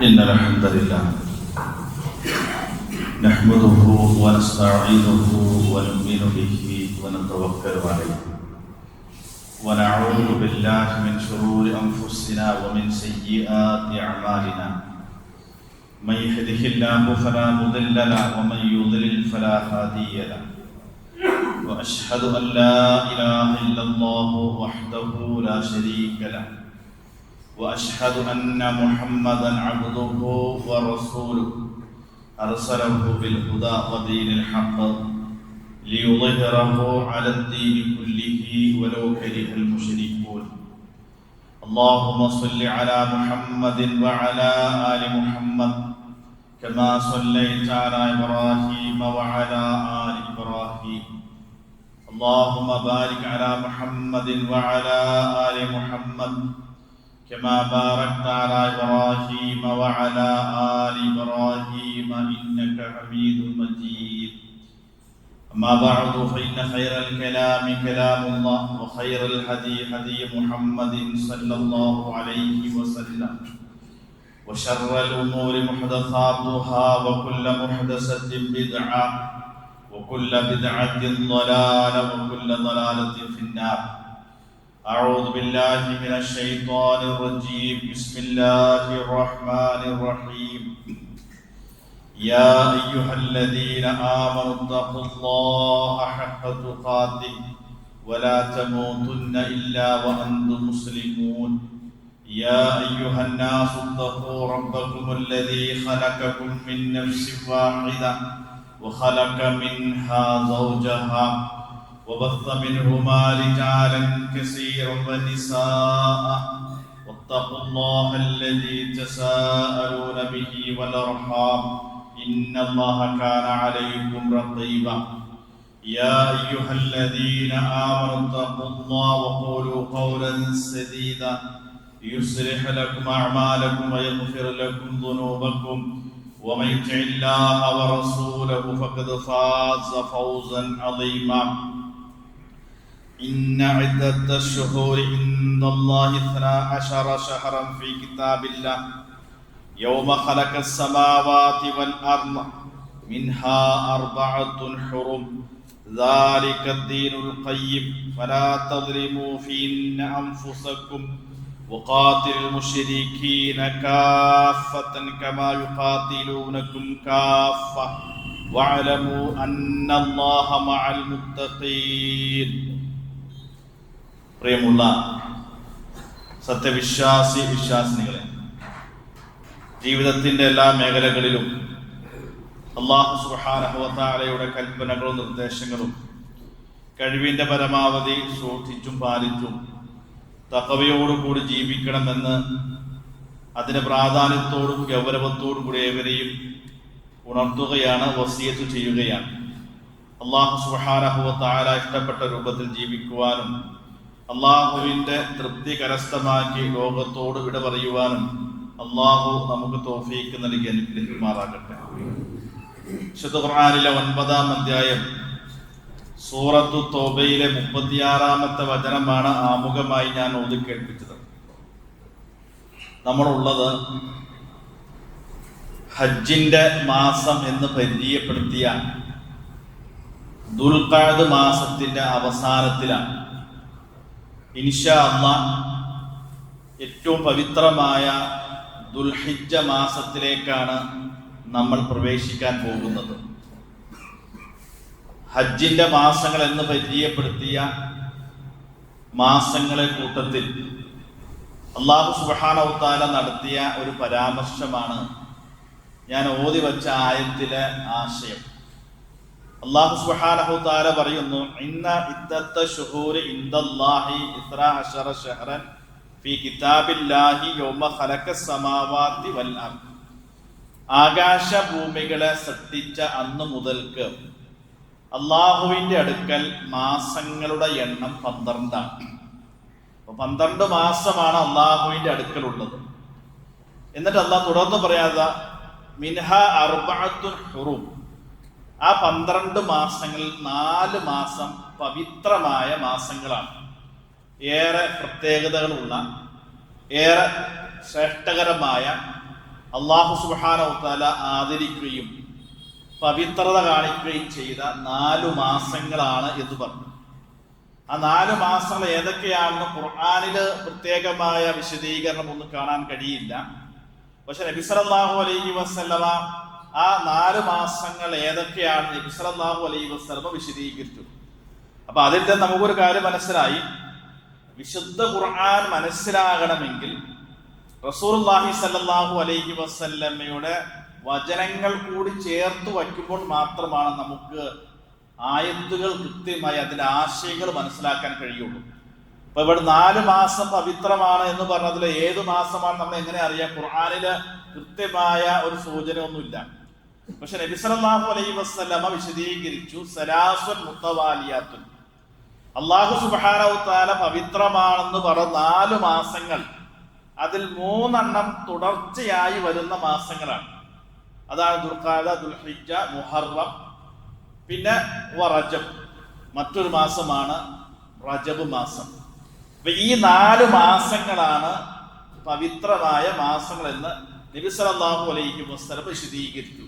إن الحمد لله نحمده ونستعينه ونؤمن به ونتوكل عليه ونعوذ بالله من شرور أنفسنا ومن سيئات أعمالنا من يهده الله فلا مضل له ومن يضلل فلا هادي له وأشهد أن لا إله إلا الله وحده لا شريك له وأشهد أن محمدًا عبده ورسوله أرسله بالهدى ودين الحق ليظهره على الدين كله ولو كره المشركون اللهم صل على محمد وعلى آل محمد كما صليت على إبراهيم وعلى آل إبراهيم اللهم بارك على محمد وعلى آل محمد كما باركت على إبراهيم وعلى آل إبراهيم إنك حميد مجيد أما بعد فإن خير الكلام كلام الله وخير الهدي هدي محمد صلى الله عليه وسلم وشر الأمور محدثاتها وكل محدثة بدعة وكل بدعة ضلالة وكل ضلالة في النار. أعوذ بالله من الشيطان الرجيم. بسم الله الرحمن الرحيم. يا أيها الذين آمنوا اتقوا الله حق تقاته ولا تموتن إلا وأنتم مسلمون. يا أيها الناس اتقوا ربكم الذي خلقكم من نفس واحدة وخلق منها زوجها وبث منهما رجالا كثيرا ونساء واتقوا الله الذي تساءلون به والأرحام إن الله كان عليكم رقيبا. يا أيها الذين آمنوا اتقوا الله وقولوا قولا سديدا يصلح لكم أعمالكم ويغفر لكم ذنوبكم ومن يطع الله ورسوله فقد فاز فوزا عظيما. إن عدة الشهور عند الله 12 شهرا في كتاب الله يوم خلق السماوات والأرض منها 4 حرم ذلك الدين القيم فلا تظلموا فيهن أنفسكم وقاتلوا المشركين كافة كما يقاتلونكم كافة واعلموا أن الله مع المتقين. പ്രിയമുള്ള വിശ്വാസിനികളെ, ജീവിതത്തിന്റെ എല്ലാ മേഖലകളിലും അല്ലാഹു സുബ്ഹാനഹു വ തആലയുടെ കൽപ്പനകളും നിർദ്ദേശങ്ങളും കഴിവിന്റെ പരമാവധി സൂക്ഷിച്ചും പാലിച്ചും തഖ്വയോടുകൂടി ജീവിക്കണമെന്ന് അതിന്റെ പ്രാധാന്യത്തോടും ഗൗരവത്തോടും കൂടി ഏവരെയും ഉണർത്തുകയാണ്, വസിയത്ത് ചെയ്യുകയാണ്. അല്ലാഹു സുബ്ഹാനഹു വ തആല ഇഷ്ടപ്പെട്ട രൂപത്തിൽ ജീവിക്കുവാനും അള്ളാഹുവിന്റെ തൃപ്തി കരസ്ഥമാക്കി ലോകത്തോട് വിട പറയുവാനും അള്ളാഹു നമുക്ക് തൗഫീഖ് നൽകി അനുഗ്രഹിക്കുമാറാകട്ടെ. വിശുദ്ധ ഖുർആനിലെ 9-ാം അധ്യായം സൂറത്തു തൗബയിലെ 36-ാമത്തെ വചനമാണ് ആമുഖമായി ഞാൻ ഓതി കേൾപ്പിച്ചത്. നമ്മളുള്ളത് ഹജ്ജിന്റെ മാസം എന്ന് പരിചയപ്പെടുത്തിയ ദുൽഖഅദ് മാസത്തിന്റെ അവസാനത്തിലാണ്. ഇൻഷാ അല്ലാഹ് ഏറ്റവും പവിത്രമായ ദുൽഹിജ്ജ മാസത്തിലേക്കാണ് നമ്മൾ പ്രവേശിക്കാൻ പോകുന്നത്. ഹജ്ജിന്റെ മാസങ്ങൾ എന്ന് പരിചയപ്പെടുത്തിയ മാസങ്ങളെ കൂട്ടത്തിൽ അല്ലാഹു സുബ്ഹാനഹു വ തആല നടത്തിയ ഒരു പരാമർശമാണ് ഞാൻ ഓതി വച്ച ആയത്തിലെ ആശയം. അല്ലാഹു സുബ്ഹാനഹു വ തആല പറയുന്നു, ഇന്ന ഇദ്ദത്ത ശുഹൂരി ഇൻദല്ലാഹി 12 ശഹറൻ ഫീ കിതാബില്ലാഹി യൗമ ഖലഖസ് സമാവാതി വൽ അർദ്. ആകാശഭൂമികളെ സൃഷ്ടിച്ച അന്ന് മുതൽക്ക് അള്ളാഹുവിന്റെ അടുക്കൽ മാസങ്ങളുടെ എണ്ണം 12ആണ്. 12 മാസമാണ് അള്ളാഹുവിന്റെ അടുക്കൽ ഉള്ളത്. എന്നിട്ട് അള്ളാഹ് തുടർന്ന് പറയാതെ മിൻഹ 4 ഹുറും, ആ 12 മാസങ്ങളിൽ 4 മാസം പവിത്രമായ മാസങ്ങളാണ്. ഏറെ പ്രത്യേകതകളുള്ള, ഏറെ ശ്രേഷ്ഠകരമായ അല്ലാഹു സുബ്ഹാനഹു വ തആല ആദരിക്കുകയും പവിത്രത കാണിക്കുകയും ചെയ്ത 4 മാസങ്ങളാണ് എന്ന് പറഞ്ഞു. ആ 4 മാസങ്ങൾ ഏതൊക്കെയാണെന്ന് ഖുർആനില് പ്രത്യേകമായ വിശദീകരണം ഒന്നും കാണാൻ കഴിയില്ല. പക്ഷെ നബി സല്ലല്ലാഹു അലൈഹി വസല്ലമ ആ 4 മാസങ്ങൾ ഏതൊക്കെയാണ് നബി സല്ലല്ലാഹു അലൈഹി വസല്ലമ വിശദീകരിച്ചു. അപ്പൊ അതിൽ നിന്ന് നമുക്കൊരു കാര്യം മനസ്സിലായി, വിശുദ്ധ ഖുർആൻ മനസ്സിലാകണമെങ്കിൽ റസൂലുള്ളാഹി സ്വല്ലല്ലാഹു അലൈഹി വസല്ലമയുടെ വചനങ്ങൾ കൂടി ചേർത്ത് വയ്ക്കുമ്പോൾ മാത്രമാണ് നമുക്ക് ആയത്തുകൾ കൃത്യമായി അതിന്റെ ആശയങ്ങൾ മനസ്സിലാക്കാൻ കഴിയുള്ളൂ. അപ്പൊ ഇവിടെ 4 മാസം പവിത്രമാണ് എന്ന് പറഞ്ഞതിൽ ഏത് മാസമാണ് നമ്മൾ എങ്ങനെ അറിയാം? ഖുർആനില് കൃത്യമായ ഒരു സൂചന ഒന്നുമില്ല. പക്ഷെ നബി സല്ലല്ലാഹു അലൈഹി വസല്ലമ വിശദീകരിച്ചു, സലാസുൻ മുത്തവാലിയാത്തുൻ, അല്ലാഹു സുബ്ഹാനഹു വ തആല പവിത്രമാണെന്ന് പറഞ്ഞ 4 മാസങ്ങൾ, അതിൽ 3 തുടർച്ചയായി വരുന്ന മാസങ്ങളാണ്. അതാണ് ദുൽഖഅദ, ദുൽഹിജ്ജ, മുഹറം, പിന്നെ റജബ്. മറ്റൊരു മാസമാണ് റജബ് മാസം. അപ്പൊ ഈ 4 മാസങ്ങളാണ് പവിത്രമായ മാസങ്ങൾ എന്ന് നബി സല്ലല്ലാഹു അലൈഹി വസല്ലം വിശദീകരിച്ചു.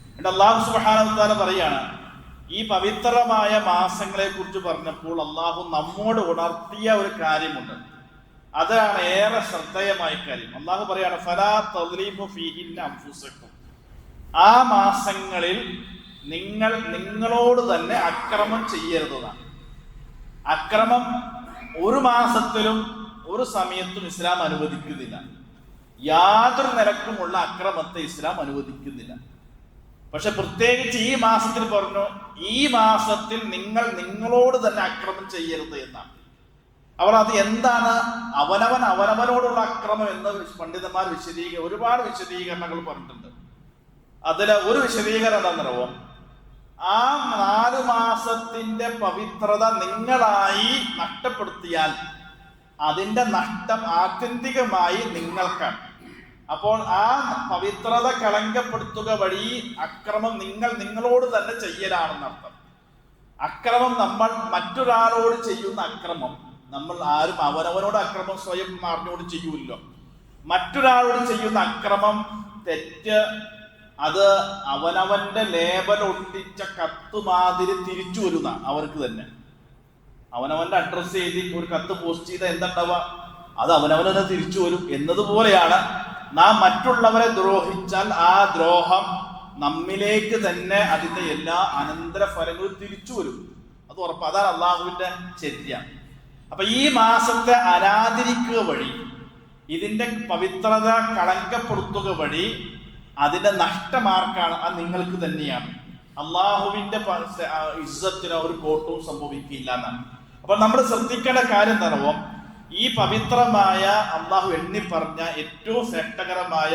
എന്നിട്ട് അല്ലാഹു സുബ്ഹാനഹു വ തആല പറയാണ്, ഈ പവിത്രമായ മാസങ്ങളെ കുറിച്ച് പറഞ്ഞപ്പോൾ അല്ലാഹു നമ്മോട് ഉണർത്തിയ ഒരു കാര്യമുണ്ട്. അതാണ് ഏറെ ശ്രദ്ധേയമായ കാര്യം. അല്ലാഹു പറയാണ്, ഫലാ തദ്ലിമു ഫീഹിന്ന അൻഫുസക്കും, ആ മാസങ്ങളിൽ നിങ്ങൾ നിങ്ങളോട് തന്നെ അക്രമം ചെയ്യരുതാണ്. അക്രമം ഒരു മാസത്തിലും ഒരു സമയത്തും ഇസ്ലാം അനുവദിക്കുന്നില്ല. യാതൊരു നിലക്കുമുള്ള അക്രമത്തെ ഇസ്ലാം അനുവദിക്കുന്നില്ല. പക്ഷെ പ്രത്യേകിച്ച് ഈ മാസത്തിൽ പറഞ്ഞു, ഈ മാസത്തിൽ നിങ്ങൾ നിങ്ങളോട് തന്നെ അക്രമം ചെയ്യരുത് എന്നാണ്. അവർ അത് എന്താണ് അവനവനോടുള്ള അക്രമം എന്ന് പണ്ഡിതന്മാർ ഒരുപാട് വിശദീകരണങ്ങൾ പറഞ്ഞിട്ടുണ്ട്. അതിലെ ഒരു വിശദീകരണം എന്താണെന്നറിയോ? ആ 4 മാസത്തിന്റെ പവിത്രത നിങ്ങളായി നഷ്ടപ്പെടുത്തിയാൽ അതിന്റെ നഷ്ടം ആത്യന്തികമായി നിങ്ങൾക്കാണ്. അപ്പോൾ ആ പവിത്രത കളങ്കപ്പെടുത്തുക വഴി അക്രമം നിങ്ങളോട് തന്നെ ചെയ്യലാണെന്നർത്ഥം. അക്രമം നമ്മൾ മറ്റൊരാളോട് ചെയ്യുന്ന അക്രമം, നമ്മൾ ആരും അവനവനോട് അക്രമം സ്വയം അറിഞ്ഞോട് ചെയ്യൂല്ലോ. മറ്റൊരാളോട് ചെയ്യുന്ന അക്രമം, തെറ്റ്, അത് അവനവന്റെ ലേബൽ ഒട്ടിച്ച കത്ത് മാതിരി തിരിച്ചു വരുന്ന അവർക്ക് തന്നെ. അവനവന്റെ അഡ്രസ് എഴുതി ഒരു കത്ത് പോസ്റ്റ് ചെയ്ത എന്താ, അത് അവനവനെ തിരിച്ചു വരും എന്നതുപോലെയാണ് നാം മറ്റുള്ളവരെ ദ്രോഹിച്ചാൽ ആ ദ്രോഹം നമ്മിലേക്ക് തന്നെ അതിന്റെ എല്ലാ അനന്തര ഫലങ്ങളും തിരിച്ചു വരും. അത് ഉറപ്പ്. അതാണ് അള്ളാഹുവിന്റെ ചര്യ. അപ്പൊ ഈ മാസത്തെ ആരാധിക്കുക വഴി, ഇതിന്റെ പവിത്രത കളങ്കപ്പെടുത്തുക വഴി അതിന്റെ നഷ്ടമാർക്കാണ്? അത് നിങ്ങൾക്ക് തന്നെയാണ്. അള്ളാഹുവിന്റെ ഇസ്സത്തിന് ഒരു കോട്ടവും സംഭവിക്കില്ല എന്നാണ്. അപ്പൊ നമ്മൾ ശ്രദ്ധിക്കേണ്ട കാര്യം എന്താണോ, ഈ പവിത്രമായ അള്ളാഹു എണ്ണി പറഞ്ഞ ഏറ്റവും ശ്രേഷ്ഠകരമായ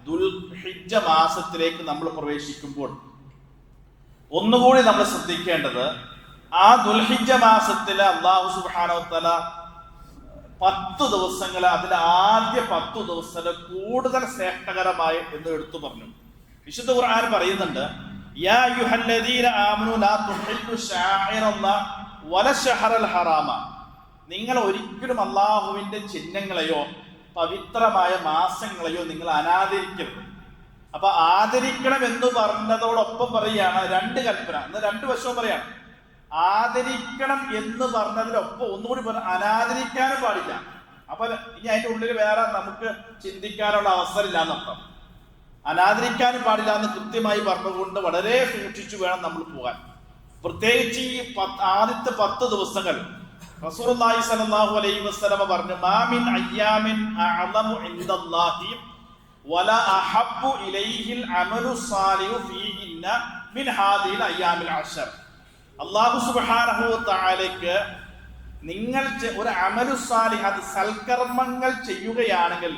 ദുൽഹിജ്ജ മാസത്തിലേക്ക് നമ്മൾ പ്രവേശിക്കുമ്പോൾ ഒന്നുകൂടി നമ്മൾ ശ്രദ്ധിക്കേണ്ടത്, ആ ദുൽഹിജ്ജ മാസത്തില് അള്ളാഹു സുബ്ഹാനഹു വ തആല 10 ദിവസങ്ങൾ, അതിലെ ആദ്യ 10 ദിവസങ്ങൾ കൂടുതൽ ശ്രേഷ്ഠകരമായി എന്ന് എടുത്തു പറഞ്ഞു. വിശുദ്ധ ഖുർആൻ പറയുന്നുണ്ട്, യാ അയ്യുഹല്ലദീന ആമനൂ ലാ തുഹില്ലു ശാഇറല്ലാഹ് വല ശഹറൽ ഹറാമ, നിങ്ങൾ ഒരിക്കലും അള്ളാഹുവിന്റെ ചിഹ്നങ്ങളെയോ പവിത്രമായ മാസങ്ങളെയോ നിങ്ങൾ അനാദരിക്കരുത്. അപ്പൊ ആദരിക്കണം എന്ന് പറഞ്ഞതോടൊപ്പം പറയാണ് 2 കൽപ്പന. എന്ന് 2 വശവും പറയാണ്. ആദരിക്കണം എന്ന് പറഞ്ഞതിലൊപ്പം ഒന്നുകൂടി അനാദരിക്കാനും പാടില്ല. അപ്പൊ ഇനി അതിന്റെ ഉള്ളിൽ വേറെ നമുക്ക് ചിന്തിക്കാനുള്ള അവസരമില്ല എന്നർത്ഥം. അനാദരിക്കാനും പാടില്ല എന്ന് കൃത്യമായി പറഞ്ഞുകൊണ്ട് വളരെ സൂക്ഷിച്ചു വേണം നമ്മൾ പോകാൻ. പ്രത്യേകിച്ച് ഈ ആദ്യത്തെ 10 ദിവസങ്ങൾ റസൂലുള്ളാഹി സ്വല്ലല്ലാഹു അലൈഹി വസല്ലമ പറഞ്ഞു, മാ മിൻ അയ്യാമിൻ അഅ്ളമു ഇൻദല്ലാഹി വലാ അഹബ്ബു ഇലൈഹിൽ അമലു സ്വാലിഹു ഫീഹിന്ന മിൻ ഹാദിഹിൽ അയ്യാമിൽ അശർ. അല്ലാഹു സുബ്ഹാനഹു വ തആലയ്ക്ക് നിങ്ങൾ ഒരു അമലു സ്വാലിഹ്, അത് സൽക്കർമ്മങ്ങൾ ചെയ്യുകയാണെങ്കിൽ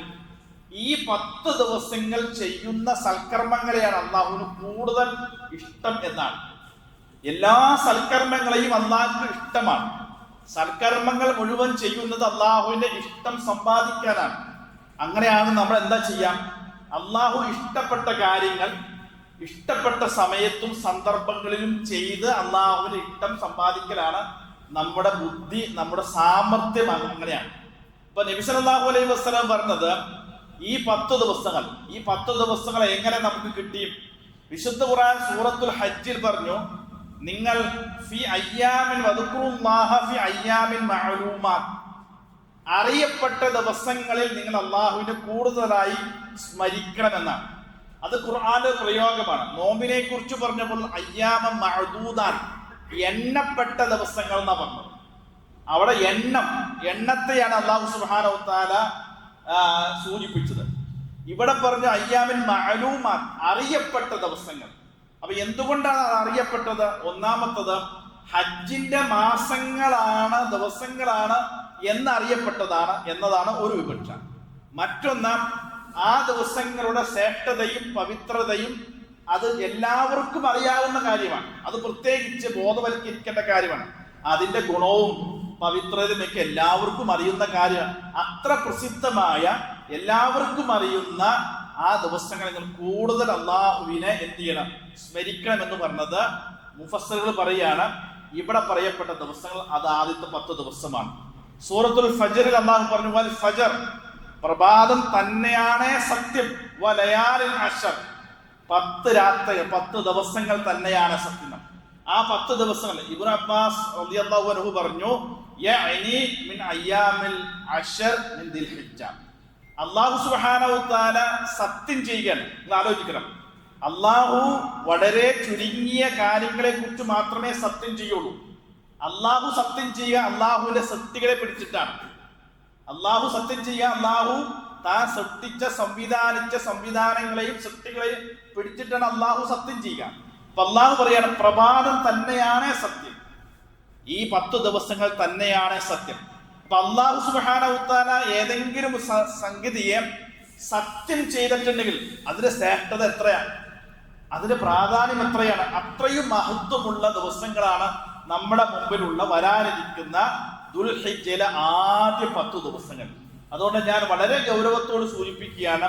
ഈ 10 ദിവസങ്ങൾ ചെയ്യുന്ന സൽക്കർമ്മങ്ങളെയാണ് അള്ളാഹുവിന് കൂടുതൽ ഇഷ്ടം എന്നാണ്. എല്ലാ സൽക്കർമ്മങ്ങളെയും അള്ളാഹുവിന് ഇഷ്ടമാണ്. സൽക്കർമ്മങ്ങൾ മുഴുവൻ ചെയ്യുന്നത് അള്ളാഹുവിന്റെ ഇഷ്ടം സമ്പാദിക്കാനാണ്. അങ്ങനെയാണ് നമ്മൾ എന്താ ചെയ്യാം? അള്ളാഹു ഇഷ്ടപ്പെട്ട കാര്യങ്ങൾ ഇഷ്ടപ്പെട്ട സമയത്തും സന്ദർഭങ്ങളിലും ചെയ്ത് അള്ളാഹുവിന് ഇഷ്ടം സമ്പാദിക്കലാണ് നമ്മുടെ ബുദ്ധി, നമ്മുടെ സാമർത്ഥ്യം. അങ്ങനെയാണ്. ഇപ്പൊ നബി സല്ലല്ലാഹു അലൈഹി വസല്ലം പറഞ്ഞത്, ഈ 10 ദിവസങ്ങൾ എങ്ങനെ നമുക്ക് കിട്ടി? വിശുദ്ധ ഖുർആൻ സൂറത്തുൽ ഹജ്ജിൽ പറഞ്ഞു, നിങ്ങൾ ഫി അയ്യാമിൻ വദ്കുറുല്ലാഹ ഫി അയ്യാമിൻ മഅലൂമാത്ത്, അറിയപ്പെട്ട ദിവസങ്ങളിൽ നിങ്ങൾ അള്ളാഹുവിനെ കൂടുതലായി സ്മരിക്കണമെന്നാണ്. അത് ഖുർആന്റെ പ്രയോഗമാണ്. നോമ്പിനെ കുറിച്ച് പറഞ്ഞപ്പോൾ അയ്യാമ മഅദൂദാൻ, എണ്ണപ്പെട്ട ദിവസങ്ങൾ എന്നാ പറഞ്ഞത്. അവിടെ എണ്ണത്തെയാണ് അല്ലാഹു സുബ്ഹാനഹു വ തആല സൂചിപ്പിച്ചത്. ഇവിടെ പറഞ്ഞ അയ്യാമിൻ മഅലൂമാത്ത്, അറിയപ്പെട്ട ദിവസങ്ങൾ. അപ്പൊ എന്തുകൊണ്ടാണ് അത് അറിയപ്പെട്ടത്? ഒന്നാമത്തത് ഹജ്ജിന്റെ മാസങ്ങളാണ്, ദിവസങ്ങളാണ് എന്നറിയപ്പെട്ടതാണ് എന്നതാണ് ഒരു വിവക്ഷ. മറ്റൊന്ന്, ആ ദിവസങ്ങളുടെ ശ്രേഷ്ഠതയും പവിത്രതയും അത് എല്ലാവർക്കും അറിയാവുന്ന കാര്യമാണ്. അത് പ്രത്യേകിച്ച് ബോധവൽക്കരിക്കേണ്ട കാര്യമാണ്. അതിന്റെ ഗുണവും പവിത്രതയും ഒക്കെ എല്ലാവർക്കും അറിയുന്ന കാര്യമാണ്. അത്ര പ്രസിദ്ധമായ, എല്ലാവർക്കും അറിയുന്ന ആ ദിവസങ്ങൾ കൂടുതൽ അള്ളാഹുവിനെ എന്ത് ചെയ്യണം? സ്മരിക്കണം എന്ന് പറഞ്ഞത് മുഫസ്സിറുകൾ പറയാണ്. ഇവിടെ പറയപ്പെട്ട ദിവസങ്ങൾ അത് ആദ്യത്തെ 10 ദിവസമാണ്. സൂറത്തുൽ ഫജ്റിൽ അള്ളാഹു പറഞ്ഞു, വൽ ഫജ്ർ, പ്രഭാതം തന്നെയാണ് സത്യം, വലയാലിൽ അശ്ർ, 10 രാത്രികൾ 10 ദിവസങ്ങൾ തന്നെയാണ് സത്യം. ആ 10 ദിവസങ്ങൾ ഇബ്നു അബ്ബാസ് റളിയല്ലാഹു അൻഹു പറഞ്ഞു, യഅനി മിൻ അയ്യാമിൽ അശ്ർ മിൻ ദിൽഹിജ്ജ. അല്ലാഹു സുബ്ഹാനഹു വ തആല സത്യം ചെയ്യുകയാണ്. നിങ്ങൾ ആലോചിക്കണം, അല്ലാഹു വളരെ ചുരുങ്ങിയ കാര്യങ്ങളെ കുറിച്ച് മാത്രമേ സത്യം ചെയ്യുള്ളൂ. അല്ലാഹു സത്യം ചെയ്യുക അല്ലാഹുവിന്റെ സൃഷ്ടികളെ പിടിച്ചിട്ടാണ്. അല്ലാഹു സത്യം ചെയ്യുക അല്ലാഹു താൻ സൃഷ്ടിച്ച സംവിധാനിച്ച സംവിധാനങ്ങളെയും സൃഷ്ടികളെയും പിടിച്ചിട്ടാണ് അല്ലാഹു സത്യം ചെയ്യുക. അപ്പൊ അല്ലാഹു പറയാണ്, പ്രഭാതം തന്നെയാണ് സത്യം, ഈ 10 ദിവസങ്ങൾ തന്നെയാണ് സത്യം. അപ്പൊ അല്ലാഹു സുബ്ഹാനഹു വ തആല ഏതെങ്കിലും സംഗതിയെ സത്യം ചെയ്തിട്ടുണ്ടെങ്കിൽ അതിന്റെ ശ്രേഷ്ഠത എത്രയാണ്, അതിന്റെ പ്രാധാന്യം എത്രയാണ്? അത്രയും മഹത്വമുള്ള ദിവസങ്ങളാണ് നമ്മുടെ മുമ്പിലുള്ള വരാനിരിക്കുന്ന ദുൽഹിജ്ജയിലെ ആദ്യ 10 ദിവസങ്ങൾ. അതുകൊണ്ട് ഞാൻ വളരെ ഗൗരവത്തോട് സൂചിപ്പിക്കുകയാണ്,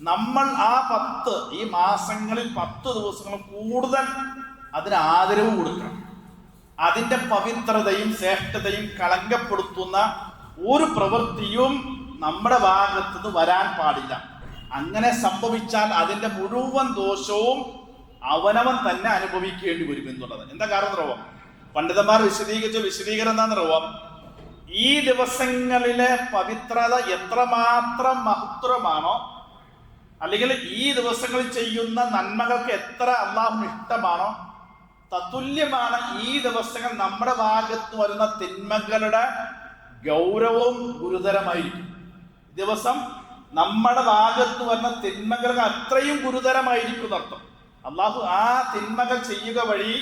നമ്മൾ ആ 10 ഈ മാസങ്ങളിൽ 10 ദിവസങ്ങൾ കൂടുതൽ അതിന് ആദരവ് കൊടുക്കണം. അതിന്റെ പവിത്രതയും ശ്രേഷ്ഠതയും കളങ്കപ്പെടുത്തുന്ന ഒരു പ്രവൃത്തിയും നമ്മുടെ ഭാഗത്തുനിന്ന് വരാൻ പാടില്ല. അങ്ങനെ സംഭവിച്ചാൽ അതിന്റെ മുഴുവൻ ദോഷവും അവനവൻ തന്നെ അനുഭവിക്കേണ്ടി വരും എന്നുള്ളത്. എന്താ കാരണം റവം? പണ്ഡിതന്മാർ വിശദീകരിച്ച വിശദീകരണം എന്താണെന്ന് റവം? ഈ ദിവസങ്ങളിലെ പവിത്രത എത്രമാത്രം മഹത്തരമാണോ, അല്ലെങ്കിൽ ഈ ദിവസങ്ങളിൽ ചെയ്യുന്ന നന്മകൾക്ക് എത്ര അള്ളാഹുവിന് ഇഷ്ടമാണോ, തത്തുല്യമാണ് ഈ ദിവസങ്ങൾ നമ്മുടെ ഭാഗത്ത് വരുന്ന തിന്മകളുടെ ഗൗരവവും ഗുരുതരമായിരിക്കും. ദിവസം നമ്മുടെ ഭാഗത്ത് വരുന്ന തിന്മകൾ അത്രയും ഗുരുതരമായിരിക്കും അർത്ഥം. അള്ളാഹു ആ തിന്മകൾ ചെയ്യുക വഴി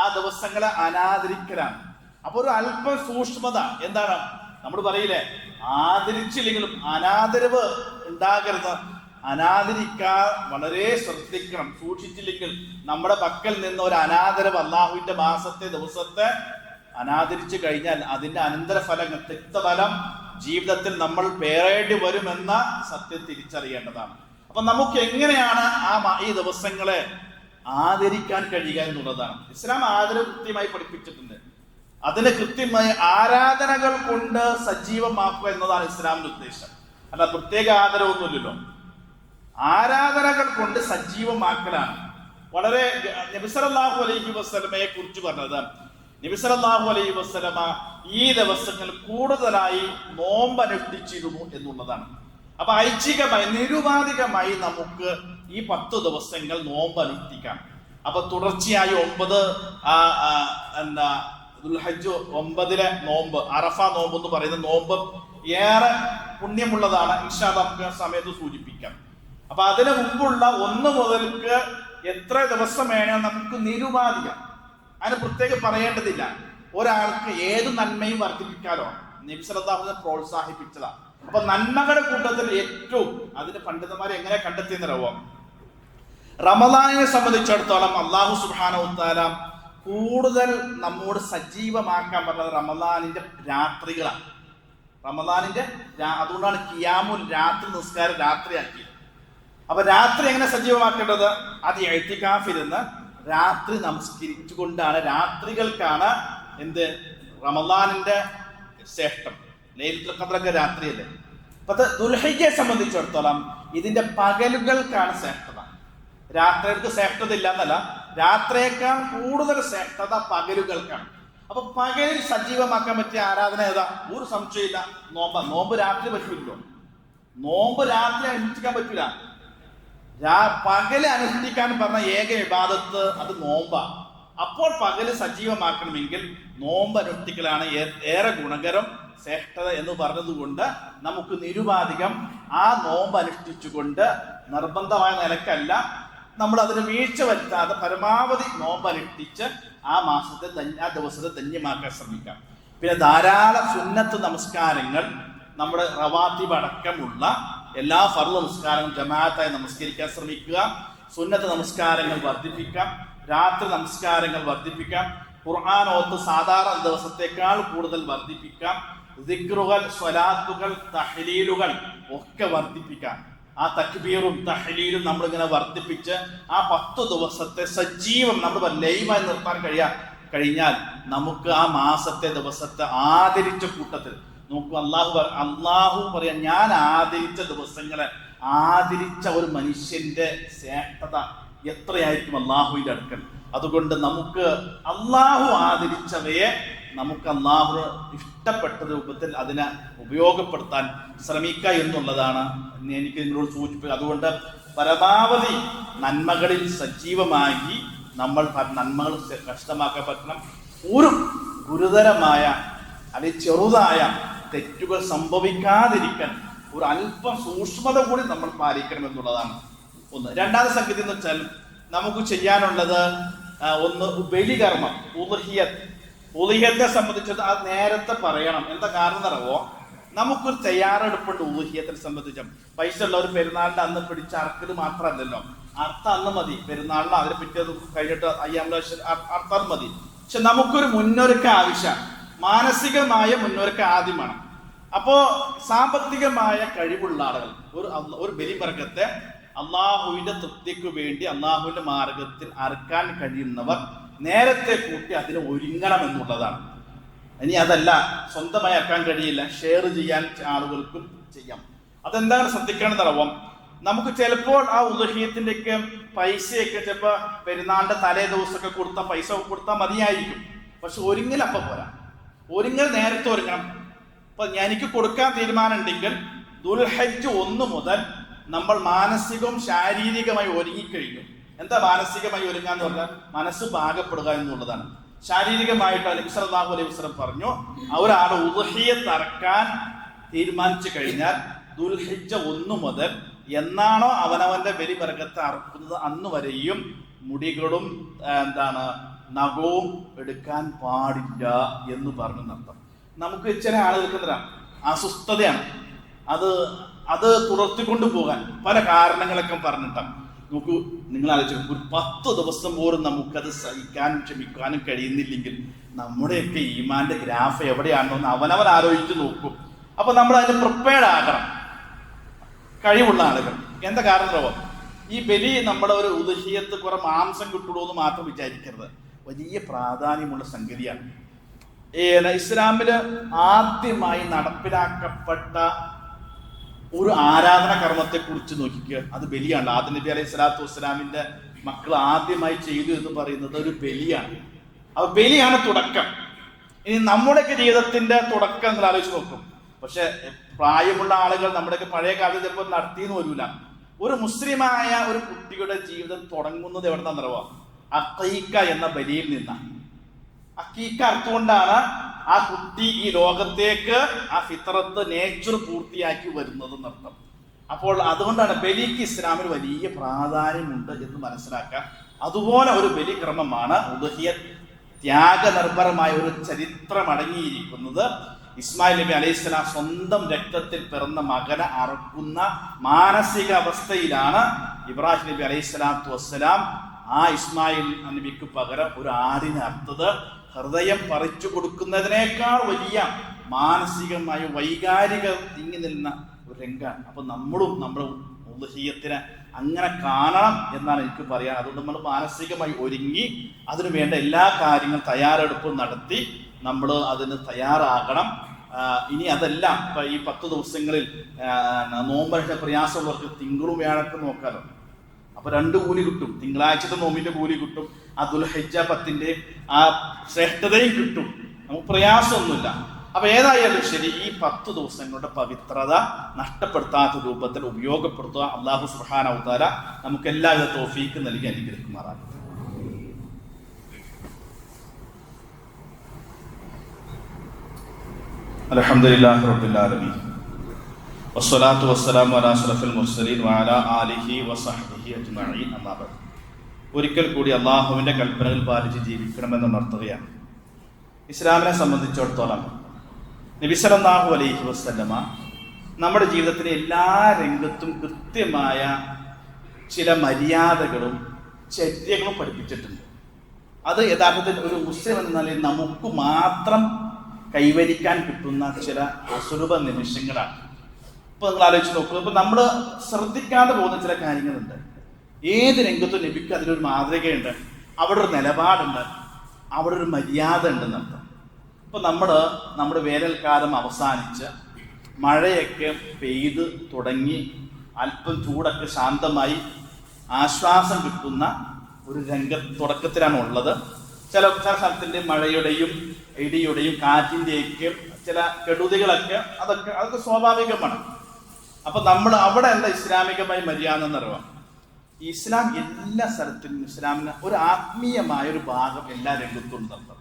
ആ ദിവസങ്ങളെ അനാദരിക്കലാണ്. അപ്പൊ ഒരു അല്പം സൂക്ഷ്മത എന്താണ്? നമ്മൾ പറയില്ലേ, ആദരിച്ചില്ലെങ്കിലും അനാദരവ് ഉണ്ടാകരുത്. അനാദരിക്കാൻ വളരെ ശ്രദ്ധിക്കണം. സൂക്ഷിച്ചില്ലെങ്കിൽ നമ്മുടെ പക്കൽ നിന്ന് ഒരു അനാദരവ്, അള്ളാഹുവിന്റെ മാസത്തെ ദിവസത്തെ അനാദരിച്ചു കഴിഞ്ഞാൽ അതിന്റെ അനന്തരഫലങ്ങൾ, തിക്തഫലം ജീവിതത്തിൽ നമ്മൾ പേറേണ്ടി വരുമെന്ന സത്യം തിരിച്ചറിയേണ്ടതാണ്. അപ്പൊ നമുക്ക് എങ്ങനെയാണ് ഈ ദിവസങ്ങളെ ആദരിക്കാൻ കഴിയുക എന്നുള്ളതാണ്. ഇസ്ലാം ആദരവ് കൃത്യമായി പഠിപ്പിച്ചിട്ടുണ്ട്. അതിനെ കൃത്യമായി ആരാധനകൾ കൊണ്ട് സജീവമാക്കുക എന്നതാണ് ഇസ്ലാമിന്റെ ഉദ്ദേശം. അല്ല പ്രത്യേക ആദരവൊന്നുമില്ലല്ലോ, ആരാധനകൾ കൊണ്ട് സജീവമാക്കലാണ്. വളരെ നബി സല്ലല്ലാഹു അലൈഹി വസല്ലമയെ കുറിച്ച് പറഞ്ഞത്, നബി സല്ലല്ലാഹു അലൈഹി വസല്ലമ ഈ ദിവസങ്ങൾ കൂടുതലായി നോമ്പ് അനുഷ്ഠിച്ചിരുന്നു എന്നുള്ളതാണ്. അപ്പൊ ഐച്ഛികമായി നിരുപാധികമായി നമുക്ക് ഈ 10 ദിവസങ്ങൾ നോമ്പ് അനുഷ്ഠിക്കാം. അപ്പൊ തുടർച്ചയായി 9 ദുൽഹജ്ജ് 9 നോമ്പ്, അറഫ നോമ്പ് എന്ന് പറയുന്ന നോമ്പ് ഏറെ പുണ്യമുള്ളതാണ്. ഇൻഷാ അല്ലാഹ് നമുക്ക് സമയത്ത് സൂചിപ്പിക്കാം. അപ്പൊ അതിന് മുമ്പുള്ള 1 മുതൽക്ക് എത്ര ദിവസം വേണം നമുക്ക് നിരുപാധികം, അതിന് പ്രത്യേകം പറയേണ്ടതില്ല. ഒരാൾക്ക് ഏത് നന്മയും വർദ്ധിപ്പിക്കാലോ നബി സല്ലല്ലാഹു അലൈഹി വസല്ലം പ്രോത്സാഹിപ്പിച്ചതാണ്. അപ്പൊ നന്മകളുടെ കൂട്ടത്തിൽ ഏറ്റവും അതിന് പണ്ഡിതന്മാരെ എങ്ങനെ കണ്ടെത്തിയെന്നറിയോ? റമദാനിനെ സംബന്ധിച്ചിടത്തോളം അല്ലാഹു സുബ്ഹാനഹു വ തആല കൂടുതൽ നമ്മോട് സജീവമാക്കാൻ പറഞ്ഞത് റമദാനിന്റെ രാത്രികളാണ്. റമദാനിന്റെ അതുകൊണ്ടാണ് ഖിയാമുൽ രാത്രി നിസ്കാരം രാത്രിയാക്കിയത്. അപ്പൊ രാത്രി എങ്ങനെ സജീവമാക്കേണ്ടത്? അത് ഇഅ്തികാഫിരുന്ന് രാത്രി നമസ്കരിച്ചുകൊണ്ടാണ്. രാത്രികൾക്കാണ് എന്ത് റമദാനിന്റെ ശ്രേഷ്ഠം. ലൈലത്തുൽ ഖദ്റൊക്കെ രാത്രിയല്ലേ. അപ്പൊ അപ്പൊ ദുൽഹിജ്ജയെ സംബന്ധിച്ചിടത്തോളം ഇതിന്റെ പകലുകൾക്കാണ് ശ്രേഷ്ഠത. രാത്രികൾക്ക് ശ്രേഷ്ഠത ഇല്ല എന്നല്ല, രാത്രിയേക്കാൾ കൂടുതൽ ശ്രേഷ്ഠത പകലുകൾക്കാണ്. അപ്പൊ പകലിൽ സജീവമാക്കാൻ പറ്റിയ ആരാധന ഏതാ? ഒരു സംശയമില്ല, നോമ്പ് രാത്രി പറ്റില്ലല്ലോ. നോമ്പ് രാത്രി അനുഷ്ഠിക്കാൻ പറ്റില്ല. പകല് അനുഷ്ഠിക്കാൻ പറഞ്ഞ ഏക ഇബാദത്ത് അത് നോമ്പാ. അപ്പോൾ പകല് സജീവമാക്കണമെങ്കിൽ നോമ്പ് അനുഷ്ഠിക്കലാണ് ഏറെ ഗുണകരം, ശ്രേഷ്ഠത എന്ന് പറഞ്ഞതുകൊണ്ട് നമുക്ക് നിരുപാധികം ആ നോമ്പ് അനുഷ്ഠിച്ചുകൊണ്ട് നിർബന്ധമായ നിലക്കല്ല, നമ്മൾ അതിന് വീഴ്ച വരുത്താതെ പരമാവധി നോമ്പ് അനുഷ്ഠിച്ച് ആ മാസത്തെ ആ ദിവസത്തെ ധന്യമാക്കാൻ ശ്രമിക്കാം. പിന്നെ ധാരാളം സുന്നത്ത് നമസ്കാരങ്ങൾ, നമ്മുടെ റവാത്തിബ് അടക്കമുള്ള എല്ലാ ഫർള് നമസ്കാരങ്ങളും ജമാഅത്തായി നമസ്കരിക്കാൻ ശ്രമിക്കുക. സുന്നത്ത് നമസ്കാരങ്ങൾ വർദ്ധിപ്പിക്കാം, രാത്രി നമസ്കാരങ്ങൾ വർദ്ധിപ്പിക്കാം, ഖുർആൻ ഓത്ത് സാധാരണ ദിവസത്തേക്കാൾ കൂടുതൽ വർദ്ധിപ്പിക്കാം, ദിക്റുകൾ, സ്വലാത്തുകൾ, തഹ്ലീലുകൾ ഒക്കെ വർദ്ധിപ്പിക്കാം. ആ തക്ബീറും തഹ്ലീലും നമ്മളിങ്ങനെ വർദ്ധിപ്പിച്ച് ആ 10 ദിവസത്തെ സജീവം നമ്മൾ ലൈവായി നിർത്താൻ കഴിഞ്ഞാൽ നമുക്ക് ആ മാസത്തെ ദിവസത്തെ ആദരിച്ച കൂട്ടത്തിൽ നോക്കൂ. അള്ളാഹു പറയാം, ഞാൻ ആദരിച്ച ദിവസങ്ങളെ ആദരിച്ച ഒരു മനുഷ്യന്റെ ശ്രേഷ്ഠത എത്രയായിരിക്കും അള്ളാഹുവിന്റെ അടുക്കൽ. അതുകൊണ്ട് നമുക്ക് അള്ളാഹു ആദരിച്ചവയെ നമുക്ക് അള്ളാഹു ഇഷ്ടപ്പെട്ട രൂപത്തിൽ അതിനെ ഉപയോഗപ്പെടുത്താൻ ശ്രമിക്കുക എന്നുള്ളതാണ് എനിക്ക് നിങ്ങളോട് സൂചിപ്പിക്കുക. അതുകൊണ്ട് പരമാവധി നന്മകളിൽ സജീവമായി നമ്മൾ നന്മകൾ കഷ്ടമാക്കാൻ പറ്റണം. ഒരു ഗുരുതരമായ അല്ലെങ്കിൽ ചെറുതായ തെറ്റുകൾ സംഭവിക്കാതിരിക്കാൻ ഒരു അല്പം സൂക്ഷ്മത കൂടി നമ്മൾ പാലിക്കണം എന്നുള്ളതാണ് ഒന്ന്. രണ്ടാമത്തെ സംഗതി എന്ന് വെച്ചാൽ നമുക്ക് ചെയ്യാനുള്ളത് ഒന്ന് ബലികർമ്മം, ഉളുഹിയത്തെ സംബന്ധിച്ചത് അത് നേരത്തെ പറയണം. എന്താ കാരണം എന്നറിയോ? നമുക്കൊരു തയ്യാറെടുപ്പുണ്ട് ഉളുഹിയത്തിനെ സംബന്ധിച്ചും. പൈസ ഉള്ളവർ പെരുന്നാളിന്റെ അന്ന് പിടിച്ച അറക്കൽ മാത്രമല്ലല്ലോ, അർത്ഥം അന്ന് മതി. പെരുന്നാളിന് അതിനെ പിറ്റേത് കഴിഞ്ഞിട്ട് അർത്ഥം മതി. പക്ഷെ നമുക്കൊരു മുന്നൊരുക്കം ആവശ്യം, മാനസികമായ മുന്നൊരുക്കം ആദ്യമാണ്. അപ്പോ സാമ്പത്തികമായ കഴിവുള്ള ആളുകൾ ഒരു ബലിമൃഗത്തെ അള്ളാഹുവിന്റെ തൃപ്തിക്ക് വേണ്ടി അള്ളാഹുവിന്റെ മാർഗത്തിൽ അറുക്കാൻ കഴിയുന്നവർ നേരത്തെ കൂട്ടി അതിന് ഒരുങ്ങണം എന്നുള്ളതാണ്. ഇനി അതല്ല, സ്വന്തമായി അറക്കാൻ കഴിയില്ല, ഷെയർ ചെയ്യാൻ ആളുകൾക്കും ചെയ്യാം. അതെന്താണ് ശ്രദ്ധിക്കണം എന്നറിയാം. നമുക്ക് ചിലപ്പോൾ ആ ഉദഹീയത്തിന്റെ ഒക്കെ പൈസയൊക്കെ ചിലപ്പോൾ പെരുന്നാളിന്റെ തലേ ദിവസമൊക്കെ കൊടുത്താൽ പൈസ കൊടുത്താൽ മതിയായിരിക്കും. പക്ഷെ ഒരുങ്ങൽ അപ്പം പോരാ, ഒരുങ്ങൽ നേരത്തെ ഒരുങ്ങണം. അപ്പൊ എനിക്ക് കൊടുക്കാൻ തീരുമാനം ഉണ്ടെങ്കിൽ ദുൽഹജ്ജ് 1 മുതൽ നമ്മൾ മാനസികവും ശാരീരികമായി ഒരുങ്ങിക്കഴിഞ്ഞു. എന്താ മാനസികമായി ഒരുങ്ങാൻ എന്ന് പറഞ്ഞാൽ മനസ്സ് പാകപ്പെടുക എന്നുള്ളതാണ്. ശാരീരികമായിട്ട് നബി സല്ലല്ലാഹു അലൈഹി വസല്ലം പറഞ്ഞു, ഒരാൾ ഉദ്ഹിയ്യത്ത് അറക്കാൻ തീരുമാനിച്ചു കഴിഞ്ഞാൽ ദുൽഹിജ്ജ 1 മുതൽ എന്നാണോ അവനവന്റെ ബലിമൃഗത്തെ അറക്കുന്നത് അന്ന് വരെയും മുടികളും നഖവും എടുക്കാൻ പാടില്ല എന്ന് പറഞ്ഞർത്ഥം. നമുക്ക് ചില ആളുകൾക്ക് അസ്വസ്ഥതയാണ്, അത് തുടർത്തിക്കൊണ്ടു പോകാൻ പല കാരണങ്ങളൊക്കെ പറഞ്ഞിട്ടാണ്. നോക്കൂ, നിങ്ങൾ ആലോചിക്കും, ഒരു 10 ദിവസം പോലും നമുക്കത് സഹിക്കാനും ക്ഷമിക്കാനും കഴിയുന്നില്ലെങ്കിൽ നമ്മുടെയൊക്കെ ഈമാന്റെ ഗ്രാഫ് എവിടെയാണെന്ന് അവനവൻ ആലോചിച്ച് നോക്കും. അപ്പൊ നമ്മൾ അതിന് പ്രിപ്പയർഡ് ആകണം, കഴിവുള്ള ആളുകൾ. എന്താ കാരണം? ഈ ബലി നമ്മുടെ ഒരു ഉദ്ഹിയ്യത്ത് കുറെ മാംസം കിട്ടുള്ളൂ എന്ന് മാത്രം വിചാരിക്കരുത്, വലിയ പ്രാധാന്യമുള്ള സംഗതിയാണ്. ഇസ്ലാമില് ആദ്യമായി നടപ്പിലാക്കപ്പെട്ട ഒരു ആരാധന കർമ്മത്തെ കുറിച്ച് നോക്കിക്കുക, അത് ബലിയാണ്. ആദം നബി അലൈഹി സ്വലാത്തു വസ്സലാമിന്റെ മക്കൾ ആദ്യമായി ചെയ്തു എന്ന് പറയുന്നത് ഒരു ബലിയാണ്. അപ്പൊ ബലിയാണ് തുടക്കം. ഇനി നമ്മുടെയൊക്കെ ജീവിതത്തിന്റെ തുടക്കം എന്ന് ആലോചിച്ച് നോക്കും. പക്ഷെ പ്രായമുള്ള ആളുകൾ നമ്മുടെയൊക്കെ പഴയ കാലത്ത് ചിലപ്പോൾ നടത്തിയെന്ന് വരൂല. ഒരു മുസ്ലിമായ ഒരു കുട്ടിയുടെ ജീവിതം തുടങ്ങുന്നത് എവിടെ നിന്നറിയാം? അഖീഖ എന്ന ബലിയിൽ നിന്നാണ്. അഖീഖ അർത്ഥകൊണ്ടാണ് ആ കുട്ടി ഈ ലോകത്തേക്ക് ആ ഫിത്രത്ത് നേച്ചർ പൂർത്തിയാക്കി വരുന്നത് എന്നർത്ഥം. അപ്പോൾ അതുകൊണ്ടാണ് ബലിക്ക് ഇസ്ലാമിൽ വലിയ പ്രാധാന്യമുണ്ട് എന്ന് മനസ്സിലാക്കാം. അതുപോലെ ഒരു ബലിക്രമമാണ് ഉദ്ഹിയ്യത്ത്. ത്യാഗനിർഭരമായ ഒരു ചരിത്രം അടങ്ങിയിരിക്കുന്നത്. ഇസ്മായിൽ നബി അലൈഹിസ്സലാം സ്വന്തം രക്തത്തിൽ പിറന്ന മകനെ അറുക്കുന്ന മാനസിക അവസ്ഥയിലാണ് ഇബ്രാഹിം നബി അലൈഹിസ്സലാത്തു വസ്സലാം ആ ഇസ്മായിൽ നബിക്ക് പകരം ഒരു ആടിനെ അറുത്തത്. ഹൃദയം പറിച്ചു കൊടുക്കുന്നതിനേക്കാൾ വലിയ മാനസികമായ വൈകാരിക തിങ്ങി നിന്ന ഒരു രംഗമാണ്. അപ്പൊ നമ്മളും നമ്മുടെ ഉദ്ഹിയ്യത്തിനെ അങ്ങനെ കാണണം എന്നാണ് എനിക്ക് പറയാൻ. അതുകൊണ്ട് നമ്മൾ മാനസികമായി ഒരുങ്ങി അതിനു വേണ്ട എല്ലാ കാര്യങ്ങളും തയ്യാറെടുപ്പും നടത്തി നമ്മൾ അതിന് തയ്യാറാകണം. ഇനി അതല്ല, ഇപ്പൊ ഈ 10 ദിവസങ്ങളിൽ നോമ്പൊക്കെ പ്രയാസമുള്ളവർക്ക് തിങ്കളും വ്യാഴക്കും നോക്കാലോ. അപ്പൊ 2 കൂലി കിട്ടും. തിങ്കളാഴ്ചത്തെ നോമ്പിന്റെ കൂലി കിട്ടും, ആ ദുൽഹിജ്ജ 10ന്റെ ആ ശ്രേഷ്ഠതയും കിട്ടും. നമുക്ക് പ്രയാസമൊന്നുമില്ല. അപ്പൊ ഏതായാലും ശരി, ഈ 10 ദിവസങ്ങളുടെ പവിത്രത നഷ്ടപ്പെടുത്താത്ത രൂപത്തിൽ ഉപയോഗപ്പെടുത്തുക. അല്ലാഹു സുബ്ഹാനഹു വ തആല നമുക്ക് എല്ലാവിധ തൗഫീക്ക് നൽകി അനുഗ്രഹിക്കുമാറാകട്ടെ. അൽഹംദുലില്ലാഹി റബ്ബിൽ ആലമീൻ വസ്സലാത്തു വസ്സലാമു അലാ അഷ്റഫിൽ മുർസലീൻ വഅലാ ആലിഹി വസഹ്ബിഹി അജ്മഈൻ. അമ്മാ ബഅദ്. ഒരിക്കൽ കൂടി അള്ളാഹുവിന്റെ കൽപ്പനകൾ പാലിച്ച് ജീവിക്കണമെന്ന് ഉണർത്തുകയാണ്. ഇസ്ലാമിനെ സംബന്ധിച്ചിടത്തോളം നബി സല്ലല്ലാഹു അലൈഹി വസല്ലമ നമ്മുടെ ജീവിതത്തിലെ എല്ലാ രംഗത്തും കൃത്യമായ ചില മര്യാദകളും ചര്യകളും പഠിപ്പിച്ചിട്ടുണ്ട്. അത് യഥാർത്ഥത്തിൽ ഒരു മുസ്ലിം എന്ന നിലയിൽ നമുക്ക് മാത്രം കൈവരിക്കാൻ കിട്ടുന്ന ചില അസുലഭ നിമിഷങ്ങളാണ്. ഇപ്പൊ നിങ്ങൾ ആലോചിച്ച് നോക്കുക, ഇപ്പൊ നമ്മൾ ശ്രദ്ധിക്കാതെ പോകുന്ന ചില കാര്യങ്ങളുണ്ട്. ഏത് രംഗത്തും നബിക്ക് അതിലൊരു മാതൃകയുണ്ട്, അവിടെ ഒരു നിലപാടുണ്ട്, അവിടെ ഒരു മര്യാദ ഉണ്ടെന്നർത്ഥം. ഇപ്പൊ നമ്മുടെ വേനൽക്കാലം അവസാനിച്ച് മഴയൊക്കെ പെയ്ത് തുടങ്ങി അല്പം ചൂടൊക്കെ ശാന്തമായി ആശ്വാസം കിട്ടുന്ന ഒരു തുടക്കത്തിലാണ് ഉള്ളത്. ചില സ്ഥലത്തിൻ്റെ മഴയുടെയും ഇടിയുടെയും കാറ്റിൻ്റെയൊക്കെ ചില കെടുതികളൊക്കെ അതൊക്കെ സ്വാഭാവികമാണ്. അപ്പൊ നമ്മൾ അവിടെ എന്താ ഇസ്ലാമികമായി മര്യാദ എന്നറിയാം. ഇസ്ലാം എല്ലാ സ്ഥലത്തിലും ഇസ്ലാമിന് ഒരു ആത്മീയമായ ഒരു ഭാഗം എല്ലാ രംഗത്തും ഉണ്ടെന്ന്.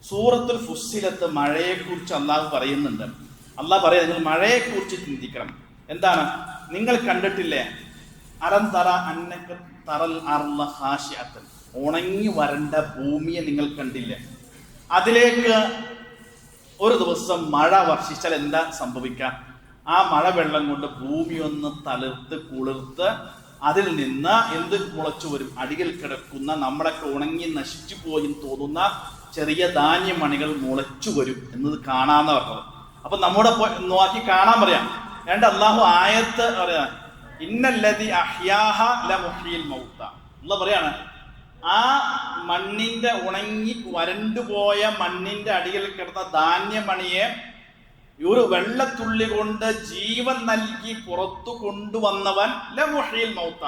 സൂറത്തുൽ ഫുസ്സിലത്ത് മഴയെക്കുറിച്ച് അള്ളാഹു പറയുന്നുണ്ട്. അള്ളാഹ് പറയാം, നിങ്ങൾ മഴയെക്കുറിച്ച് ചിന്തിക്കണം. എന്താണ്? നിങ്ങൾ കണ്ടിട്ടില്ലേ, അലം തറ അന്നക തറൽ അർള ഖാശിഅത്തൻ, ഉണങ്ങി വരണ്ട ഭൂമിയെ നിങ്ങൾ കണ്ടില്ലേ? അതിലേക്ക് ഒരു ദിവസം മഴ വർഷിച്ചാൽ എന്താ സംഭവിക്കുക? ആ മഴ വെള്ളം കൊണ്ട് ഭൂമി ഒന്ന് തളിർത്ത് കുളിർത്ത് അതിൽ നിന്ന് എന്ത് മുളച്ചു വരും? അടിയിൽ കിടക്കുന്ന നമ്മളൊക്കെ ഉണങ്ങി നശിച്ചു പോയി തോന്നുന്ന ചെറിയ ധാന്യമണികൾ മുളച്ചു വരും എന്നത് കാണാന്ന് പറഞ്ഞത്. അപ്പൊ നമ്മുടെ നോക്കി കാണാൻ പറയാം. അല്ലാഹു ആയത്ത് പറയാ, ഇന്നല്ലദി അഹ്യാഹ ലമുഹ്യിൽ മൗത. അല്ലാഹു പറയാണ്, ആ മണ്ണിന്റെ ഉണങ്ങി വരണ്ടുപോയ മണ്ണിന്റെ അടിയിൽ കിടന്ന ധാന്യമണിയെ ഒരു വെള്ളത്തുള്ളി കൊണ്ട് ജീവൻ നൽകി പുറത്തു കൊണ്ടുവന്നവൻ ലമുഹ്യിൽ മൗത,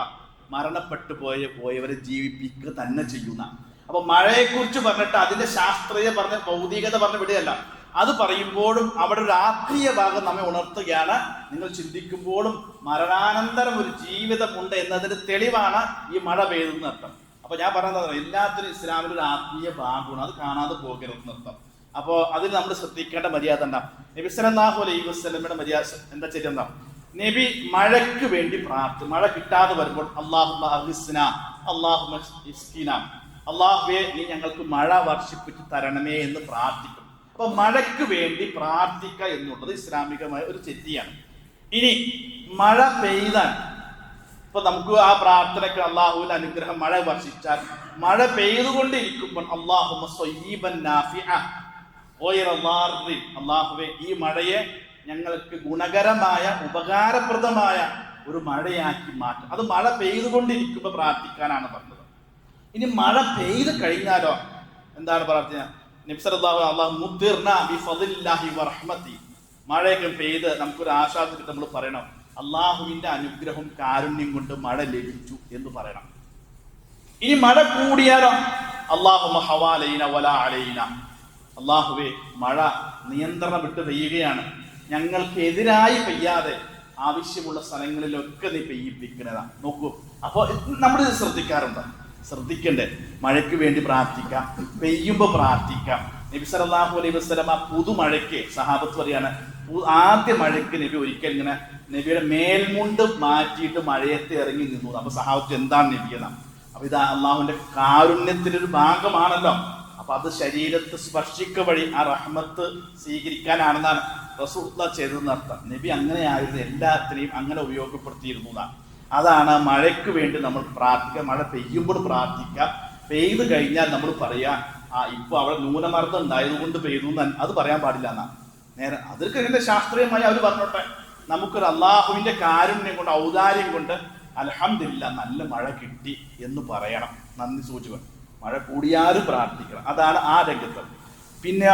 മരണപ്പെട്ടു പോയവരെ ജീവിപ്പിക്കുക തന്നെ ചെയ്യുന്ന. അപ്പൊ മഴയെക്കുറിച്ച് പറഞ്ഞിട്ട് അതിന്റെ ശാസ്ത്രീയ പറഞ്ഞ ഭൗതികത പറഞ്ഞ വിടുകയല്ല. അത് പറയുമ്പോഴും അവിടെ ഒരു ആത്മീയ ഭാഗം നമ്മെ ഉണർത്തുകയാണ്. നിങ്ങൾ ചിന്തിക്കുമ്പോഴും മരണാനന്തരം ഒരു ജീവിതമുണ്ട് എന്നതിന് തെളിവാണ് ഈ മഴ പെയ്യുന്നർത്ഥം. അപ്പൊ ഞാൻ പറയുന്നത് എല്ലാത്തിനും ഇസ്ലാമിൽ ഒരു ആത്മീയ ഭാഗമാണ്, അത് കാണാതെ പോകരുതെന്നർത്ഥം. അപ്പോൾ അതിൽ നമ്മൾ ശ്രദ്ധിക്കേണ്ട മര്യാദ എന്താ? നബി സല്ലല്ലാഹു അലൈഹി വസല്ലമയുടെ മര്യാദ എന്താ ചെയ്യുക? എന്താ? നബി മഴയ്ക്ക് വേണ്ടി മഴ കിട്ടാതെ വരുമ്പോൾ അല്ലാഹുമ്മ അഗ്സിനാ, അല്ലാഹുമ്മ ഇസ്കിനാ, അല്ലാഹുവേ നീ ഞങ്ങൾക്ക് മഴ വർഷിപ്പിച്ച് തരണമേ എന്ന് പ്രാർത്ഥിക്കും. അപ്പൊ മഴയ്ക്ക് വേണ്ടി പ്രാർത്ഥിക്കുക എന്നുള്ളത് ഇസ്ലാമികമായ ഒരു ചെറ്റിയാണ്. ഇനി മഴ പെയ്താൽ ഇപ്പൊ നമുക്ക് ആ പ്രാർത്ഥനയ്ക്ക് അള്ളാഹുവിന്റെ അനുഗ്രഹം മഴ വർഷിച്ചാൽ, മഴ പെയ്തുകൊണ്ടിരിക്കുമ്പോൾ അല്ലാഹുമ്മ സ്വയ്യിബൻ നാഫിഅ ഗൈറ ളാർദിൻ, അല്ലാഹുവേ ഈ മഴയെ ഞങ്ങൾക്ക് ഗുണകരമായ ഉപകാരപ്രദമായ ഒരു മഴയാക്കി മാറ്റും. അത് മഴ പെയ്തുകൊണ്ടിരിക്കുമ്പോൾ പ്രാർത്ഥിക്കാനാണ് പറഞ്ഞത്. ഇനി മഴ പെയ്ത് കഴിഞ്ഞാലോ എന്താണ് പ്രാർത്ഥന? നബി സല്ലല്ലാഹു അലൈഹി വസല്ലം മുദ്ദിർനാ ബിഫദ്ലില്ലാഹി വറഹ്മതി, മഴയൊക്കെ പെയ്ത് നമുക്കൊരു ആശ്വാസം നമ്മൾ പറയണം, അള്ളാഹുവിന്റെ അനുഗ്രഹം കാരുണ്യം കൊണ്ട് മഴ ലഭിച്ചു എന്ന് പറയണം. ഇനി മഴ കൂടിയാലോ അല്ലാഹുമ്മ ഹവാലൈന വലാ അലൈന, അള്ളാഹുവേ മഴ നിയന്ത്രണം വിട്ട് പെയ്യുകയാണ്, ഞങ്ങൾക്ക് എതിരായി പെയ്യാതെ ആവശ്യമുള്ള സ്ഥലങ്ങളിലൊക്കെ നീ പെയ്യിപ്പിക്കണതാ. നോക്കൂ, അപ്പോൾ നമ്മൾ ഇത് ശ്രദ്ധിക്കണ്ടേ? മഴയ്ക്ക് വേണ്ടി പ്രാർത്ഥിക്കാം, പെയ്യുമ്പോൾ പ്രാർത്ഥിക്കാം. നബി സല്ലല്ലാഹു അലൈഹി വസല്ലമ പുതുമഴയ്ക്ക് സഹാബത്ത് പറയാണ്, ആദ്യ മഴയ്ക്ക് നബി ഒരിക്കൽ ഇങ്ങനെ നബിയുടെ മേൽമുണ്ട് മാറ്റിയിട്ട് മഴയത്ത് ഇറങ്ങി നിന്നു. അപ്പൊ സഹാബത്ത് എന്താണ് നബി എന്നാ? അപ്പൊ ഇത് അള്ളാഹുവിന്റെ കാരുണ്യത്തിന്റെ ഒരു ഭാഗമാണല്ലോ. അപ്പൊ അത് ശരീരത്തെ സ്പർശിക്ക വഴി ആ റഹ്മത്ത് സ്വീകരിക്കാനാണെന്നാണ് റസൂലുള്ളാഹി ചെയ്തതെന്ന് അർത്ഥം. നബി അങ്ങനെയായിരുന്നു, എല്ലാത്തിനെയും അങ്ങനെ ഉപയോഗപ്പെടുത്തിയിരുന്നതാണ്. അതാണ് മഴയ്ക്ക് വേണ്ടി നമ്മൾ പ്രാർത്ഥിക്കുക. മഴ പെയ്യുമ്പോൾ പ്രാർത്ഥിക്കാം. പെയ്തു കഴിഞ്ഞാൽ നമ്മൾ പറയാ, ഇപ്പൊ അവിടെ ന്യൂനമർദ്ദം ഉണ്ടായതുകൊണ്ട് പെയ്തു എന്ന് അത് പറയാൻ പാടില്ല എന്നാ. നേരെ അതൊക്കെ എങ്ങനെ ശാസ്ത്രീയമായി അവർ പറഞ്ഞോട്ടെ. നമുക്കൊരു അള്ളാഹുവിന്റെ കാരുണ്യം കൊണ്ട്, ഔദാര്യം കൊണ്ട് അൽഹംദുലില്ലാ നല്ല മഴ കിട്ടി എന്ന് പറയണം. നന്ദി സൂചിക്കണം. മഴ കൂടിയാലും പ്രാർത്ഥിക്കണം. അതാണ് ആ രംഗത്ത്. പിന്നെ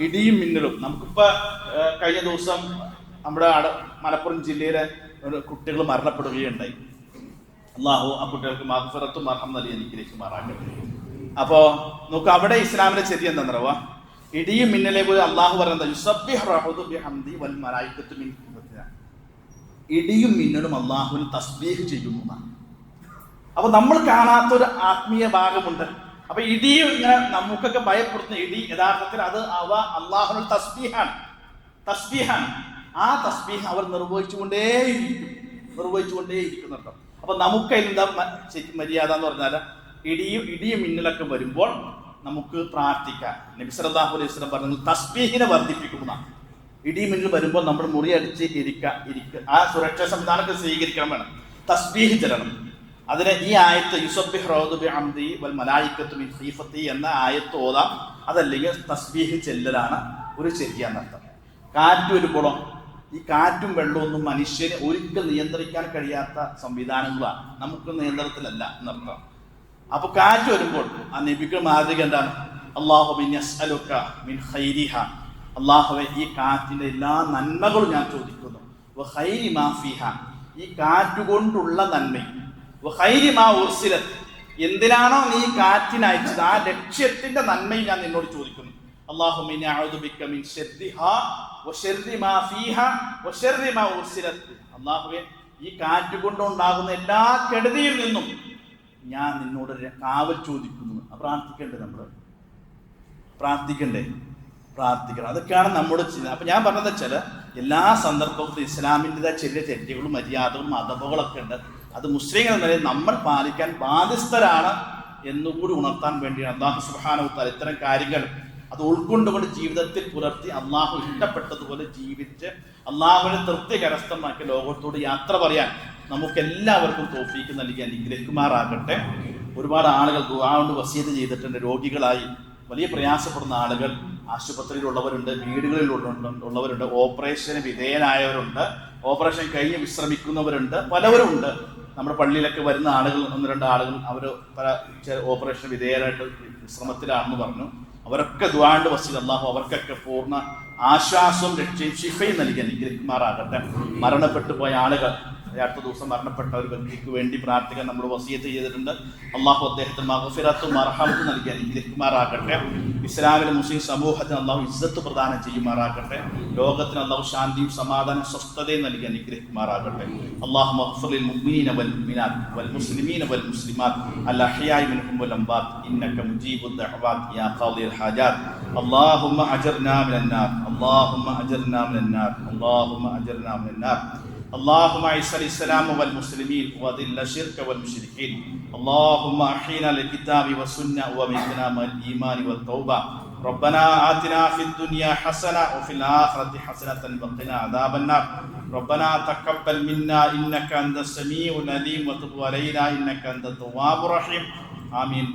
ഇടിയും മിന്നലും. നമുക്കിപ്പോൾ കഴിഞ്ഞ ദിവസം നമ്മുടെ മലപ്പുറം ജില്ലയിലെ ഒരു കുട്ടികൾ മരണപ്പെടുകയുണ്ടായി. അള്ളാഹു ആ കുട്ടികൾക്ക് മഗ്ഫിറത്തും മർഹം നൽകി അനുഗ്രഹിക്കുമാറാകട്ടെ. അപ്പോൾ നോക്ക്, അവിടെ ഇസ്ലാമിലെ ശരി എന്താണെന്ന് അറിയുക, ഇടിയും മിന്നലെ പോയി അള്ളാഹു പറയുന്നത് ഇടിയും മിന്നലും അള്ളാഹുവിന് തസ്ബീഹ് ചെയ്യുന്നതാണ്. അപ്പൊ നമ്മൾ കാണാത്തൊരു ആത്മീയ ഭാഗമുണ്ട്. അപ്പൊ ഇടിയും ഇങ്ങനെ നമുക്കൊക്കെ ഭയപ്പെടുന്ന ഇടി യഥാർത്ഥത്തിൽ അത് അള്ളാഹുവിന് തസ്ബീഹാണ്. ആ തസ്ബീഹ് അവർ നിർവഹിച്ചുകൊണ്ടേയിരിക്കും അർത്ഥം. അപ്പൊ നമുക്ക് എന്താ മര്യാദ എന്ന് പറഞ്ഞാൽ, ഇടിയും മിന്നലൊക്കെ വരുമ്പോൾ നമുക്ക് പ്രാർത്ഥിക്കാം. നബി സല്ലല്ലാഹു അലൈഹി വസല്ലം പറഞ്ഞു തസ്ബീഹിനെ വർദ്ധിപ്പിക്കുന്നതാണ്. ഇടിയും മിന്നൽ വരുമ്പോൾ നമ്മൾ മുറിയടിച്ച് ഇരിക്കുക, ആ സുരക്ഷാ സംവിധാനമൊക്കെ സ്വീകരിക്കണം, വേണം തസ്ബീഹ് ചെല്ലണം. അതിന് ഈ ആയത്ത് യുസബ്ബിഹ് റൗദു ബിഹംദി വൽ മലായികത്തു മിൻ ഖീഫത്തി എന്ന ആയത്ത് ഓതാം. അതല്ലെങ്കിൽ തസ്ബീഹ് ചെല്ലലാണ് ഒരു ശരിയാന്നർത്ഥം. കാറ്റ് വരുമ്പോഴോ, ഈ കാറ്റും വെള്ളമൊന്നും മനുഷ്യന് ഒരിക്കൽ നിയന്ത്രിക്കാൻ കഴിയാത്ത സംവിധാനങ്ങളാണ്, നമുക്ക് നിയന്ത്രണത്തിലല്ല എന്നർത്ഥം. അപ്പൊ കാറ്റ് വരുമ്പോൾ ആ നബിക്ക് മാതൃക എന്താണ്? അല്ലാഹുമ്മ ഇന്നി അസ്അലുക മിൻ ഖൈരിഹ, അല്ലാഹുവേ ഈ കാറ്റിന്റെ എല്ലാ നന്മകളും ഞാൻ ചോദിക്കുന്നു. വ ഖൈരി മാ ഫീഹ, ഈ കാറ്റുകൊണ്ടുള്ള നന്മയും. വ ഖൈരി മാ ഉർസിലത്, എന്തിനാണോ നീ കാറ്റിനയച്ചത് ആ ലക്ഷ്യത്തിന്റെ നന്മയും ഞാൻ നിന്നോട് ചോദിക്കുന്നു. അല്ലാഹുമ്മ ഇന്നി അഊദു ബിക മിൻ ശർരിഹാ വ ശർരി മാ ഫീഹാ വ ശർരി മാ ഉർസിലത്, അല്ലാഹുവേ ഈ കാറ്റ് കൊണ്ടുണ്ടാകുന്ന എല്ലാ കെടുതിയിൽ നിന്നും ഞാൻ നിന്നോട് കാവൽ ചോദിക്കുന്നു. പ്രാർത്ഥിക്കണ്ടേ? നമ്മൾ പ്രാർത്ഥിക്കണം. അതൊക്കെയാണ് നമ്മുടെ ചിന്ത. അപ്പൊ ഞാൻ പറഞ്ഞത് വെച്ചാൽ എല്ലാ സന്ദർഭത്തിലും ഇസ്ലാമിൻ്റെതായ ചെറിയ തെറ്റുകളും മര്യാദകളും അതവുകളൊക്കെ ഉണ്ട്. അത് മുസ്ലിങ്ങൾ എന്ന നിലയിൽ നമ്മൾ പാലിക്കാൻ ബാധ്യസ്ഥരാണ് എന്നുകൂടി ഉണർത്താൻ വേണ്ടിയാണ് അല്ലാഹു സുബ്ഹാനഹു വ തആല ഇത്തരം കാര്യങ്ങൾ അത് ഉൾക്കൊണ്ടുകൊണ്ട് ജീവിതത്തിൽ പുലർത്തി അള്ളാഹു ഇഷ്ടപ്പെട്ടതുപോലെ ജീവിച്ച് അള്ളാഹുവിനെ തൃപ്തി കരസ്ഥമാക്കി ലോകത്തോട് യാത്ര പറയാൻ നമുക്കെല്ലാവർക്കും തൗഫീക്ക് നൽകി അനുഗ്രഹിക്കുമാറാകട്ടെ. ഒരുപാട് ആളുകൾ ദുആ കൊണ്ട് വസിയത്ത് ചെയ്തിട്ടുണ്ട്. രോഗികളായി വലിയ പ്രയാസപ്പെടുന്ന ആളുകൾ, ആശുപത്രിയിലുള്ളവരുണ്ട്, വീടുകളിലുള്ളവരുണ്ട്, ഓപ്പറേഷന് വിധേയനായവരുണ്ട്, ഓപ്പറേഷൻ കഴിഞ്ഞ് വിശ്രമിക്കുന്നവരുണ്ട്, പലവരും ഉണ്ട്. നമ്മുടെ പള്ളിയിലൊക്കെ വരുന്ന ആളുകൾ, 1-2 ആളുകൾ അവർ പല ഓപ്പറേഷൻ വിധേയരായിട്ട് വിശ്രമത്തിലാണെന്ന് പറഞ്ഞു. അവരൊക്കെ ദുആണ്ട് വസിയത്ത് അല്ലാഹു അവർക്കൊക്കെ പൂർണ്ണ ആശ്വാസവും രക്ഷയും ശിഫയും നൽകി അനുഗ്രഹിക്കുമാറാകട്ടെ. മരണപ്പെട്ടു പോയ ആളുകൾ, അടുത്ത ദിവസം മരണപ്പെട്ട ഒരു വ്യക്തിക്ക് വേണ്ടി പ്രാർത്ഥിക്കാൻ നമ്മൾ വസിയത്ത് ചെയ്തിട്ടുണ്ട്. അള്ളാഹു അദ്ദേഹത്തിന് മഗ്ഫിറത്തും മർഹമത്തും നൽകി അനുഗ്രഹിക്കുമാറാകട്ടെ. ഇസ്ലാമിലെ മുസ്ലിം സമൂഹത്തിന് അള്ളാഹു ഇസ്സത്ത് പ്രദാനം ചെയ്യുമാറാകട്ടെ. ലോകത്തിന് അള്ളാഹു ശാന്തിയും സമാധാനം സ്വസ്ഥതയും നൽകി അനുഗ്രഹിക്കുമാറാകട്ടെ. അല്ലാഹു മഗ്ഫിർ ലിൽ മുഅ്മിനീന വൽ മുഅ്മിനാത്ത് വൽ മുസ്ലിമീന വൽ മുസ്ലിമാത്ത് അൽ അഹ്യാഇ മിൻഹും വൽ അംവാത്ത് ഇന്നക മുജീബുദ് ദഅവാത്ത് യാ ഖാദിൽ ഹാജാത്ത്. اللهم أجرنا من النار، اللهم أجرنا من النار، اللهم أجرنا من النار. اللهم اعز الاسلام والمسلمين واذل الشرك والمشركين. اللهم احينا للكتاب والسنه وامتنا من الايمان والتوبه. ربنا آتنا في الدنيا حسنه وفي الاخره حسنه وقنا عذاب النار. ربنا تقبل منا انك انت السميع العليم وتب علينا انك انت التواب الرحيم. آمين.